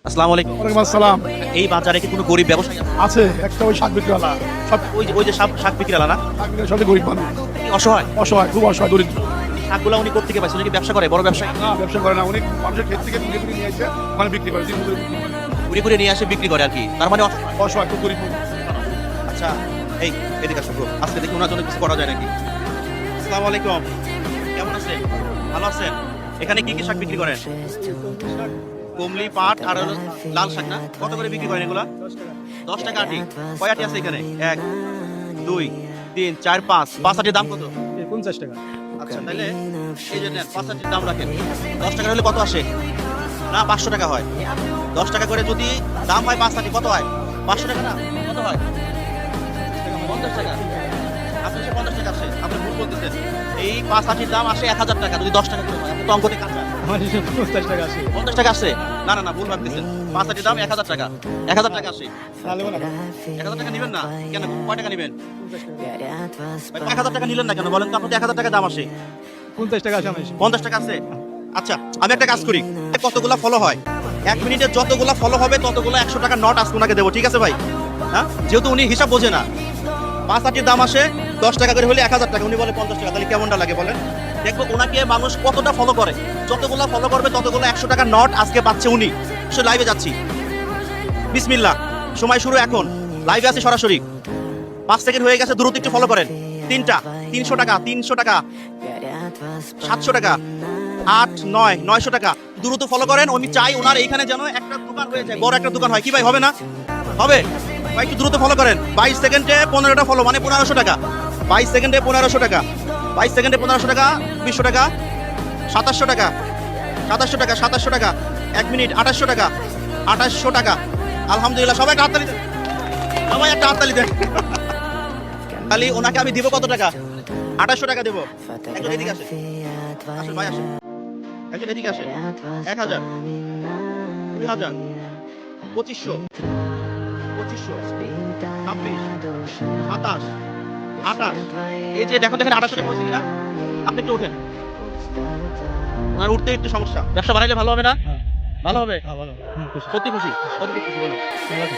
আসসালামু আলাইকুম। ওয়ালাইকুম আসসালাম। এই বাজারে কি কোনো গরিব ব্যবসায়ী আছে? আছে একটা ওই শাক বিক্রিওয়ালা, সব ওই যে শাক বিক্রিওয়ালা না? শাক বিক্রি সবই গরিব মানুষ, কি অসহায়? অসহায়, খুব অসহায়, দরিদ্র। শাকগুলো উনি কোত্থেকে পাইছেন? উনি কি ব্যবসা করে, বড় ব্যবসায়ী? না, ব্যবসা করে না, অনেক মানুষের ক্ষেত থেকে তুলে তুলে নিয়ে এসে মানে বিক্রি করে, দিন মজুরি বিক্রি করে। ঘুরে ঘুরে নিয়ে আসে বিক্রি করে আর কি, তার মানে অসহায়। অসহায়, খুব গরিব মানুষ। আচ্ছা, এই এদিকে আসো, আজকে দেখি ওনার জন্য কিছু করা যায় নাকি। আসসালামু আলাইকুম, কেমন আছেন? ভালো আছেন? এখানে কি কি শাক বিক্রি করেন? কমলি, পাট আর হলো লাল শাক না? কত করে বিক্রি করেন এগুলা? 10 টাকা আটি। কয় আটি আছে এখানে? 1 2 3 4 5 আটির দাম কত? 50 টাকা। আচ্ছা, তাহলে এই যে নেন, 5 আটির দাম রাখেন। 10 টাকা হলে কত আসে? না, 500 টাকা হয়। 10 টাকা করে যদি দাম হয় 5 আটি, কত হয়? 500 টাকা না? কত হয়? 50 টাকা। আপনি সে 50 টাকা আসে, আপনি ভুল বলতেছেন। এই 5 আটির দাম আসে 1000 টাকা যদি 10 টাকা করে হয়। আপনি তো অঙ্কতে কাঁচা। আমার হিসেবে 50 টাকা আছে। 50 টাকা আসে? না না না, ভুল ভাবতেছেন। 5 আটির দাম 1000 টাকা। 1000 টাকা আসে। তাহলে বলো না। 1000 টাকা নিবেন না? কেন, কয় টাকা নিবেন? 1000 টাকা নিলেন না কেন বলেন তো? আপনার 1000 টাকা দাম আসে। 50 টাকা আছে আমার হিসেবে। 50 টাকা আছে? আচ্ছা, আমি একটা কাজ করি, কতগুলা ফলো হয় 1 মিনিটে, যতগুলা ফলো হবে ততগুলো 100 টাকা নোট আজকে ওনাকে দেবো, ঠিক আছে ভাই? হ্যাঁ, যেহেতু উনি হিসাব বোঝে না। 5 আটির দাম আসে 10 টাকা করে হলে 1000 টাকা, উনি বলে 50 টাকা, তাহলে কেমনটা লাগে বলেন? দেখবো ওনাকে মানুষ কতটা ফলো করে, যতগুলা ফলো করবে ততগুলো 100 টাকা নোট আজকে পাচ্ছে উনি। সে লাইভে যাচ্ছি, বিসমিল্লাহ, সময় শুরু এখন, লাইভে আছে সরাসরি। 5 সেকেন্ড হয়ে গেছে, দ্রুত একটু ফলো করেন। 3টা 300 টাকা, 300 টাকা, 700 টাকা, 8 9 900 টাকা, দ্রুত ফলো করেন। আমি চাই ওনার এইখানে যেন একটা দোকান হয়ে যায়, বড় একটা দোকান হয়। কি ভাই, হবে না? হবে ভাই, একটু দ্রুত ফলো করেন। 22 সেকেন্ডে 15টা ফলো, মানে 1500 টাকা। 22 সেকেন্ডে 1500 টাকা, 22 সেকেন্ডে 1500 টাকা, 200 টাকা, 2700 টাকা, 2700 টাকা, 2700 টাকা, 1 মিনিট 2800 টাকা, 2800 টাকা। আলহামদুলিল্লাহ, সবাই একটা হাততালি দেন, সবাই একটা হাততালি দেন। খালি ওনাকে আমি দিব কত টাকা? 2800 টাকা দেবো। একজন এদিকে আসে, আসেন ভাই, আসেন। একজন এদিকে আসে। 1000, 2000, 2500, 2500, 26, 27, 28। এই যে দেখেন 2800 টাকা হয়েছে কিনা? আপনি একটু ওঠেন, ওনার উঠতে একটু সমস্যা। ব্যবসা বাড়াইলে ভালো হবে না? ভালো হবে? ভালো। সত্যি খুশি? কতটুকু খুশি বলুন? ভালো।